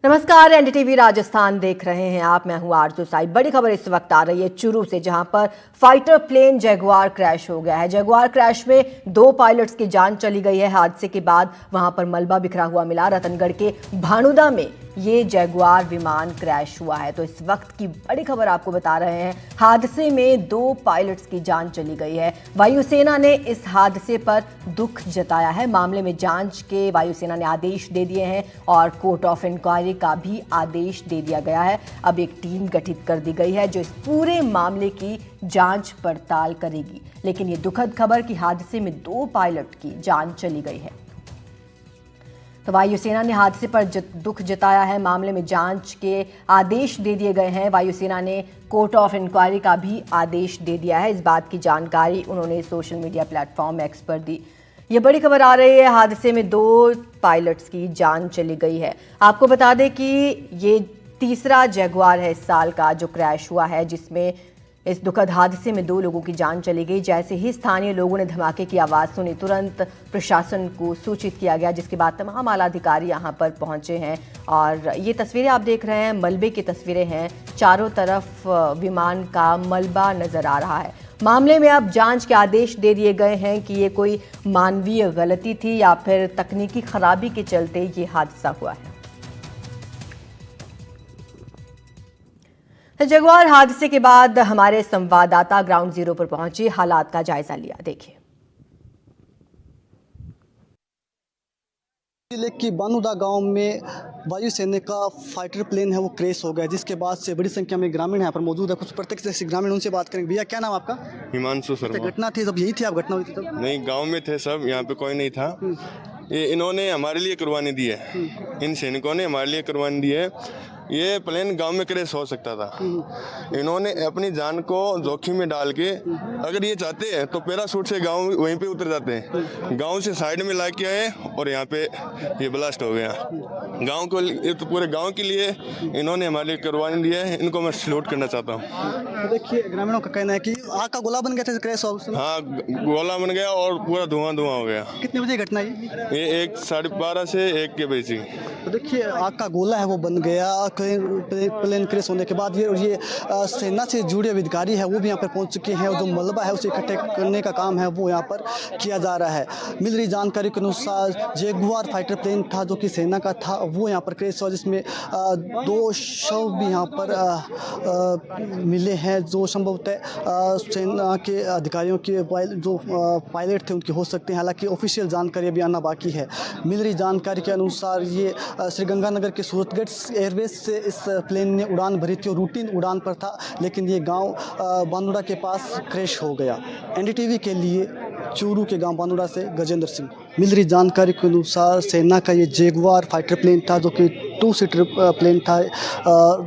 नमस्कार, एनडीटीवी राजस्थान देख रहे हैं आप। मैं हूं आरजू साई। बड़ी खबर इस वक्त आ रही है चूरू से, जहां पर फाइटर प्लेन जगुआर क्रैश हो गया है। जगुआर क्रैश में 2 पायलट्स की जान चली गई है। हादसे के बाद वहां पर मलबा बिखरा हुआ मिला। रतनगढ़ के भानुदा में ये जगुआर विमान क्रैश हुआ है। तो इस वक्त की बड़ी खबर आपको बता रहे हैं। हादसे में 2 पायलट्स की जान चली गई है। वायुसेना ने इस हादसे पर दुख जताया है। मामले में जांच के वायुसेना ने आदेश दे दिए हैं और कोर्ट ऑफ इंक्वायरी का भी आदेश दे दिया गया है। अब एक टीम गठित कर दी गई है जो इस पूरे मामले की जांच पड़ताल करेगी। लेकिन ये दुखद खबर कि हादसे में 2 पायलट की जान चली गई है। तो वायुसेना ने हादसे पर दुख जताया है। मामले में जांच के आदेश दे दिए गए हैं। वायुसेना ने कोर्ट ऑफ इंक्वायरी का भी आदेश दे दिया है। इस बात की जानकारी उन्होंने सोशल मीडिया प्लेटफॉर्म एक्स पर दी। ये बड़ी खबर आ रही है। हादसे में 2 पायलट्स की जान चली गई है। आपको बता दें कि ये तीसरा जगुआर है इस साल का जो क्रैश हुआ है, जिसमें इस दुखद हादसे में 2 लोगों की जान चली गई। जैसे ही स्थानीय लोगों ने धमाके की आवाज़ सुनी, तुरंत प्रशासन को सूचित किया गया, जिसके बाद तमाम आला अधिकारी यहाँ पर पहुँचे हैं। और ये तस्वीरें आप देख रहे हैं, मलबे की तस्वीरें हैं। चारों तरफ विमान का मलबा नज़र आ रहा है। मामले में अब जांच के आदेश दे दिए गए हैं कि ये कोई मानवीय गलती थी या फिर तकनीकी खराबी के चलते ये हादसा हुआ है। जगुआर हादसे के बाद हमारे संवाददाता ग्राउंड जीरो पर पहुंचे, हालात का जायजा लिया। देखिए। जिले की बानुदा गांव में वायुसेना का फाइटर प्लेन है वो क्रैश हो गया, जिसके बाद से बड़ी संख्या में ग्रामीण यहाँ पर मौजूद है। कुछ प्रत्यक्ष ग्रामीण, उनसे बात करेंगे। भैया, क्या नाम आपका? हिमांशु शर्मा। घटना थी जब यही थी, आप घटना हुई थी तब? नहीं, गांव में थे सब, यहाँ पे कोई नहीं था। ये इन्होंने हमारे लिए कुर्बानी दी है। इन सैनिकों ने हमारे लिए कुर्बानी दी है। ये प्लेन गांव में क्रैश हो सकता था। इन्होंने अपनी जान को जोखिम में डाल के, अगर ये चाहते हैं तो पैराशूट से गांव वहीं पे उतर जाते हैं। गांव से साइड में ला के आए और यहाँ पे ये ब्लास्ट हो गया। गांव को, ये तो पूरे गांव के लिए इन्होंने हमारे लिए कुर्बानी दी है। इनको मैं सैल्यूट करना चाहता हूँ। तो देखिए, ग्रामीणों का कहना है कि आग का गोला बन गया था क्रैश हो। हाँ, गोला बन गया और पूरा धुआं धुआं हो गया। कितने बजे घटना ये 12:30 से 1 के बीच। तो देखिए, आग का गोला है वो बन गया प्लेन क्रैश होने के बाद। ये सेना से जुड़े अधिकारी है वो भी यहाँ पर पहुँच चुके हैं और जो मलबा है उसे इकट्ठे करने का काम है वो यहाँ पर किया जा रहा है। मिल रही जानकारी के अनुसार जगुआर फाइटर प्लेन था जो कि सेना का था, वो यहाँ पर क्रैश हुआ, जिसमें 2 शव भी यहाँ पर मिले हैं, जो संभवतः सेना के अधिकारियों के जो पायलट थे उनके हो सकते हैं। हालांकि ऑफिशियल जानकारी अभी आना बाकी है। मिल रही जानकारी के अनुसार ये श्रीगंगानगर के सूरतगढ़ एयरबेस से इस प्लेन ने उड़ान भरी थी और रूटीन उड़ान पर था, लेकिन ये गांव बानुड़ा के पास क्रैश हो गया। एनडीटीवी के लिए चूरू के गांव बानुड़ा से गजेंद्र सिंह। मिल रही जानकारी के अनुसार सेना का ये जगुआर फाइटर प्लेन था जो कि 2 सीटर प्लेन था।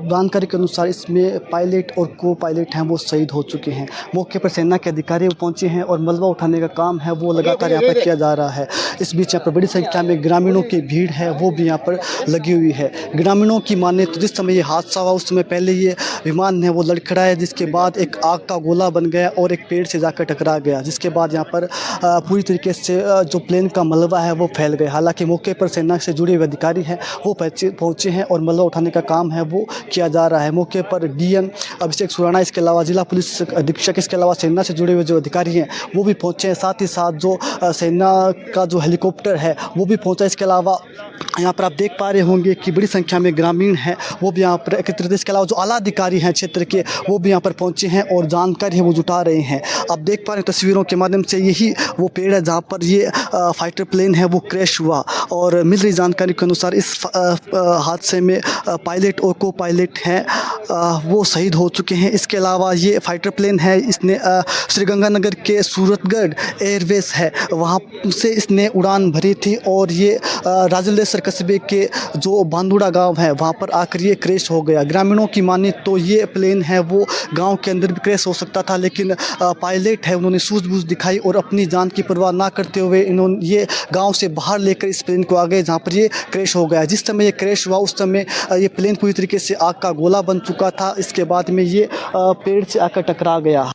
जानकारी के अनुसार इसमें पायलट और को पायलट हैं वो शहीद हो चुके हैं। मौके पर सेना के अधिकारी पहुंचे हैं और मलबा उठाने का काम है वो लगातार यहाँ पर किया जा रहा है। इस बीच यहाँ पर बड़ी संख्या में ग्रामीणों की भीड़ है वो भी यहाँ पर लगी हुई है। ग्रामीणों की माने तो जिस समय ये हादसा हुआ उस समय पहले ये विमान है वो लड़खड़ाया, जिसके बाद एक आग का गोला बन गया और एक पेड़ से जाकर टकरा गया, जिसके बाद यहाँ पर पूरी तरीके से जो प्लेन का मलबा है वो फैल गया। हालांकि मौके पर सेना से जुड़े हुए अधिकारी हैं वो पहुंचे हैं और मलबा उठाने का काम है वो किया जा रहा है। मौके पर डीएम अभिषेक सुराणा, इसके अलावा जिला पुलिस अधीक्षक, इसके अलावा सेना से जुड़े हुए जो अधिकारी हैं वो भी पहुंचे हैं। साथ ही साथ जो सेना का जो हेलीकॉप्टर है वो भी पहुंचा। इसके अलावा यहाँ पर आप देख पा रहे होंगे कि बड़ी संख्या में ग्रामीण हैं वो भी यहाँ पर एकत्रित। इसके अलावा जो आला अधिकारी हैं क्षेत्र के वो भी यहाँ पर पहुंचे हैं और जानकारी है वो जुटा रहे हैं। आप देख पा रहे हैं तस्वीरों के माध्यम से, यही वो पेड़ है जहाँ पर ये फाइटर प्लेन है वो क्रैश हुआ। और मिल रही जानकारी के अनुसार इस हादसे में पायलट और को पायलट हैं वो शहीद हो चुके हैं। इसके अलावा ये फाइटर प्लेन है, इसने श्रीगंगानगर के सूरतगढ़ एयरबेस है वहाँ से इसने उड़ान भरी थी और ये राजलेसर कस्बे के जो बांदुड़ा गांव है वहाँ पर आकर ये क्रैश हो गया। ग्रामीणों की माने तो ये प्लेन है वो गांव के अंदर भी क्रैश हो सकता था, लेकिन पायलट है उन्होंने सूझबूझ दिखाई और अपनी जान की परवाह ना करते हुए इन्होंने ये गांव से बाहर लेकर इस प्लेन को आ गए जहाँ पर ये क्रैश हो गया। जिस समय ये क्रैश हुआ उस समय ये प्लेन पूरी तरीके से आग का गोला बन चुका था। इसके बाद में ये पेड़ से आकर टकरा गया।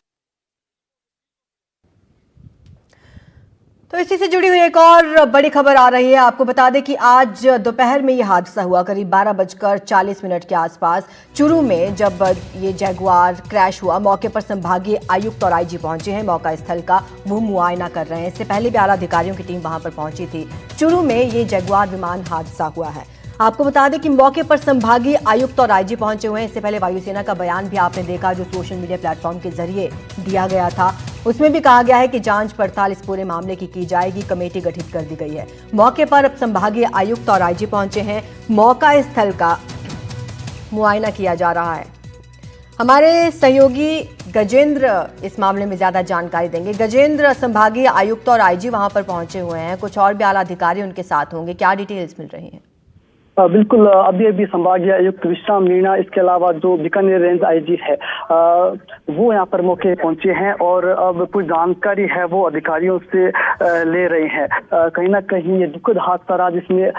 तो इसी से जुड़ी हुई एक और बड़ी खबर आ रही है। आपको बता दें कि आज दोपहर में ये हादसा हुआ करीब 12:40 के आसपास चूरू में। जब ये जैगुआर क्रैश हुआ, मौके पर संभागीय आयुक्त और आईजी पहुंचे हैं। मौका स्थल का वो मुआयना कर रहे हैं। इससे पहले भी आला अधिकारियों की टीम वहां पर पहुंची थी। चूरू में ये जैगुआर विमान हादसा हुआ है। आपको बता दें कि मौके पर संभागीय आयुक्त और आईजी पहुंचे हुए हैं। इससे पहले वायुसेना का बयान भी आपने देखा, जो सोशल मीडिया प्लेटफॉर्म के जरिए दिया गया था। उसमें भी कहा गया है कि जांच पड़ताल इस पूरे मामले की जाएगी। कमेटी गठित कर दी गई है। मौके पर अब संभागीय आयुक्त और आईजी पहुंचे हैं। मौका स्थल का मुआयना किया जा रहा है। हमारे सहयोगी गजेंद्र इस मामले में ज्यादा जानकारी देंगे। गजेंद्र, संभागीय आयुक्त और आईजी वहां पर पहुंचे हुए हैं, कुछ और भी आला अधिकारी उनके साथ होंगे, क्या डिटेल्स मिल रही हैं? बिल्कुल, अभी संभागीय आयुक्त विश्राम मीणा, इसके अलावा जो बीकानेर रेंज आईजी है वो यहाँ पर मौके पहुंचे हैं और अब कुछ जानकारी है वो अधिकारियों से ले रहे हैं। कहीं ना कहीं ये दुखद हादसा रहा, जिसमें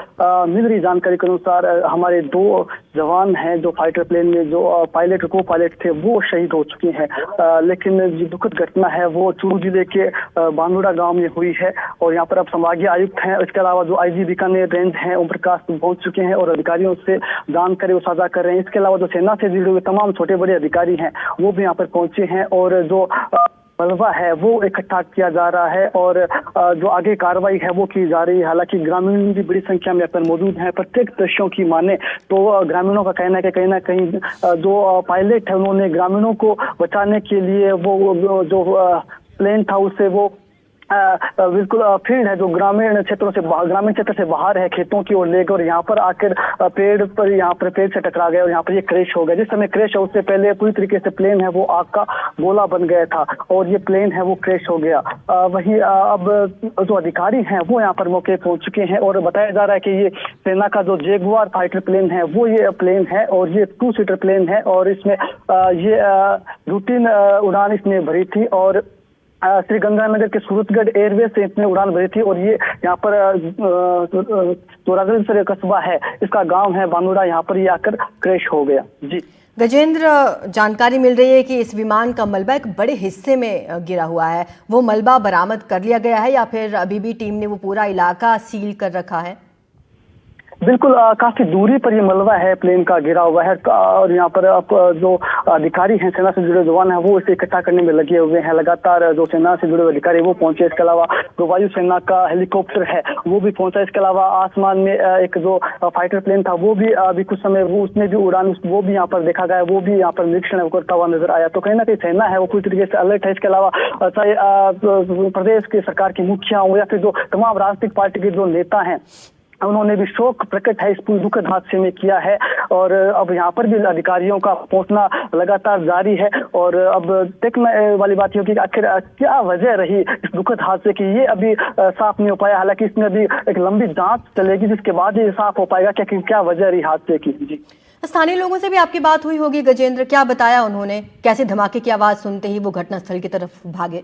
मिल रही जानकारी के अनुसार हमारे 2 जवान हैं जो फाइटर प्लेन में जो पायलट को पायलट थे वो शहीद हो चुके हैं। लेकिन जो दुखद घटना है वो चूरू जिले के बांदुड़ा गाँव में हुई है और यहाँ पर अब संभागीय आयुक्त हैं। इसके अलावा जो आईजी बीकानेर रेंज हैं ओम प्रकाश पहुंच चुके हैं और अधिकारियों से जानकारी साझा कर रहे हैं। इसके अलावा जो सेना से जुड़े हुए तमाम छोटे बड़े अधिकारी हैं वो भी यहाँ पर पहुंचे हैं और जो मलबा है वो इकट्ठा किया जा रहा है और जो आगे कार्रवाई है वो की जा रही है। हालांकि ग्रामीण भी बड़ी संख्या में यहाँ पर मौजूद हैं। प्रत्येक दृश्यों की माने तो ग्रामीणों का कहना है कि कहीं ना कहीं जो पायलट है उन्होंने ग्रामीणों को बचाने के लिए वो जो प्लेन था उससे वो बिल्कुल फील्ड है जो ग्रामीण क्षेत्र से बाहर है, खेतों की ओर लेकर और यहाँ पर आकर पेड़ से टकरा गया और यहाँ पर ये क्रैश हो गया। जिस समय क्रैश है उससे पहले पूरी तरीके से प्लेन है वो आग का गोला बन गया था और ये प्लेन है वो क्रैश हो गया। वहीं अब जो अधिकारी हैं वो यहाँ पर मौके पहुंच चुके हैं और बताया जा रहा है कि ये सेना का जो जैगुआर फाइटर प्लेन है वो ये प्लेन है और ये 2 सीटर प्लेन है और इसमें ये रूटीन उड़ान इसमें भरी थी और श्री गंगानगर के सूरतगढ़ एयरवेज से इसने उड़ान भरी थी और ये यहाँ पर जो राजस्थान कस्बा है इसका गांव है बांदुड़ा, यहाँ पर ये आकर क्रैश हो गया। जी गजेंद्र, जानकारी मिल रही है कि इस विमान का मलबा एक बड़े हिस्से में गिरा हुआ है। वो मलबा बरामद कर लिया गया है या फिर अभी भी टीम ने वो पूरा इलाका सील कर रखा है? बिल्कुल, काफी दूरी पर ये मलबा है प्लेन का गिरा हुआ है और यहाँ पर जो अधिकारी हैं सेना से जुड़े जवान हैं वो इसे इकट्ठा करने में लगे हुए हैं। लगातार जो सेना से जुड़े अधिकारी वो पहुंचे। इसके अलावा जो वायुसेना का हेलीकॉप्टर है वो भी पहुंचा। इसके अलावा आसमान में एक जो फाइटर प्लेन था वो भी अभी कुछ समय उसने भी उड़ान वो भी यहाँ पर देखा गया, वो भी यहाँ पर निरीक्षण करता हुआ नजर आया। तो कहीं ना कहीं सेना है वो पूरी तरीके से अलर्ट है। इसके अलावा चाहे प्रदेश की सरकार के मुखिया हो या फिर जो तमाम राजनीतिक पार्टी के जो नेता हैं उन्होंने भी शोक प्रकट है इस पूरे दुखद हादसे में किया है और अब यहाँ पर भी अधिकारियों का पहुंचना लगातार जारी है। और अब देखने वाली बात होगी कि आखिर क्या वजह रही इस दुखद हादसे की, ये अभी साफ नहीं हो पाया। हालांकि इसमें अभी एक लंबी जांच चलेगी जिसके बाद ये साफ हो पाएगा कि क्या वजह रही हादसे की। जी, स्थानीय लोगों से भी आपकी बात हुई होगी गजेंद्र, क्या बताया उन्होंने? कैसे धमाके की आवाज सुनते ही वो घटनास्थल की तरफ भागे?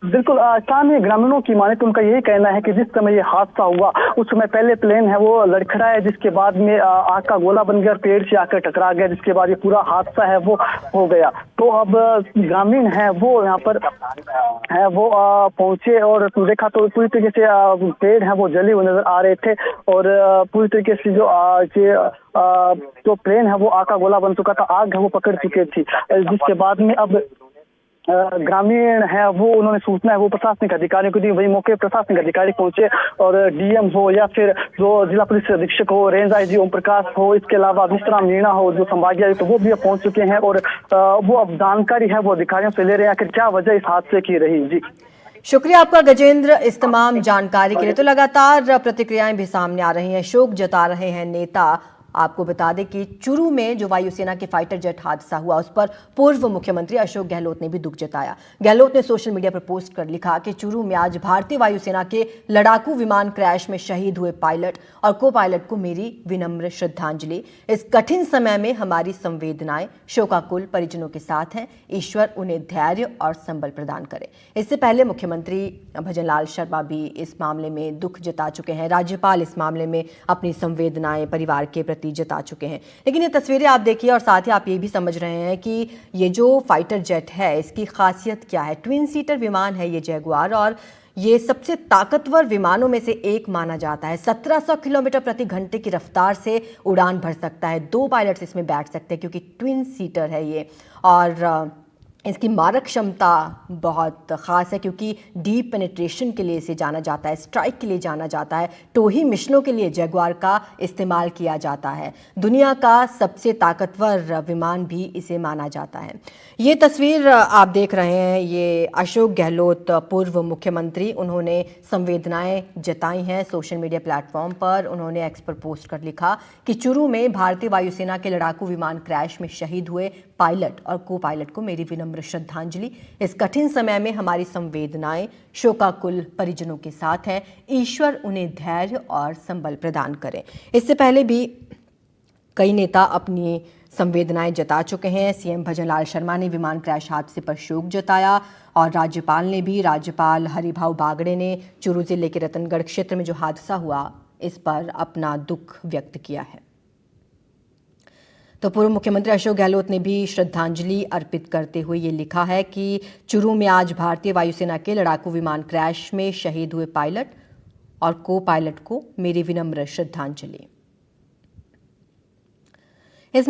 बिल्कुल, स्थानीय ग्रामीणों की माने तो उनका यही कहना है कि जिस समय ये हादसा हुआ उस समय पहले प्लेन है वो लड़खड़ाया, जिसके बाद में आग का गोला बन गया और पेड़ से आकर टकरा गया, जिसके बाद ये पूरा हादसा है वो हो गया। तो अब ग्रामीण है वो यहाँ पर है वो पहुंचे और देखा तो पूरी तरीके से पेड़ है वो जले हुए नजर आ रहे थे और पूरी तरीके से जो प्लेन है वो आग का गोला बन चुका था, आग है वो पकड़ चुकी थी। जिसके बाद में अब ग्रामीण है वो उन्होंने सूचना है वो प्रशासनिक अधिकारियों को दी। वही मौके प्रशासनिक अधिकारी पहुंचे और डीएम हो या फिर जो जिला पुलिस अधीक्षक हो, रेंज आईजी ओम प्रकाश हो, इसके अलावा विश्राम मीणा हो जो संभागीय आयुक्त, तो वो भी अब पहुंच चुके हैं और वो अब जानकारी है वो अधिकारियों से ले रहे हैं आखिर क्या वजह इस हादसे की रही। जी, शुक्रिया आपका गजेंद्र इस तमाम जानकारी के लिए। तो लगातार प्रतिक्रियाएं भी सामने आ रही हैं, शोक जता रहे हैं नेता। आपको बता दें कि चूरू में जो वायुसेना के फाइटर जेट हादसा हुआ उस पर पूर्व मुख्यमंत्री अशोक गहलोत ने भी दुख जताया। गहलोत ने सोशल मीडिया पर पोस्ट कर लिखा कि चूरू में आज भारतीय वायुसेना के लड़ाकू विमान क्रैश में शहीद हुए पायलट और को पायलट को मेरी विनम्र श्रद्धांजलि। इस कठिन समय में हमारी संवेदनाएं शोकाकुल परिजनों के साथ हैं। ईश्वर उन्हें धैर्य और संबल प्रदान करे। इससे पहले मुख्यमंत्री भजनलाल शर्मा भी इस मामले में दुख जता चुके हैं। राज्यपाल इस मामले में अपनी संवेदनाएं परिवार के प्रति जता चुके हैं। लेकिन ये तस्वीरें आप देखिए और साथ ही आप ये भी समझ रहे हैं कि ये जो फाइटर जेट है इसकी खासियत क्या है। ट्विन सीटर विमान है ये जैगुआर और ये सबसे ताकतवर विमानों में से एक माना जाता है। 1700 किलोमीटर प्रति घंटे की रफ्तार से उड़ान भर सकता है। 2 पायलट्स इसमें बैठ सकते हैं क्योंकि ट्विन सीटर है ये। और इसकी मारक क्षमता बहुत ख़ास है क्योंकि डीप पेनिट्रेशन के लिए इसे जाना जाता है, स्ट्राइक के लिए जाना जाता है, टोही मिशनों के लिए जैगुआर का इस्तेमाल किया जाता है। दुनिया का सबसे ताकतवर विमान भी इसे माना जाता है। ये तस्वीर आप देख रहे हैं, ये अशोक गहलोत पूर्व मुख्यमंत्री, उन्होंने संवेदनाएं जताई हैं सोशल मीडिया प्लेटफॉर्म पर। उन्होंने एक्स पर पोस्ट कर लिखा कि चुरू में भारतीय वायुसेना के लड़ाकू विमान क्रैश में शहीद हुए पायलट और को पायलट को मेरी विनम्र श्रद्धांजलि। इस कठिन समय में हमारी संवेदनाएं शोकाकुल परिजनों के साथ हैं। ईश्वर उन्हें धैर्य और संबल प्रदान करें। इससे पहले भी कई नेता अपनी संवेदनाएं जता चुके हैं। सीएम भजनलाल शर्मा ने विमान क्रैश हादसे पर शोक जताया और राज्यपाल ने भी। राज्यपाल हरिभाऊ बागड़े ने चुरू जिले के रतनगढ़ क्षेत्र में जो हादसा हुआ इस पर अपना दुख व्यक्त किया है। तो पूर्व मुख्यमंत्री अशोक गहलोत ने भी श्रद्धांजलि अर्पित करते हुए ये लिखा है कि चुरू में आज भारतीय वायुसेना के लड़ाकू विमान क्रैश में शहीद हुए पायलट और को पायलट को मेरी विनम्र श्रद्धांजलि। इस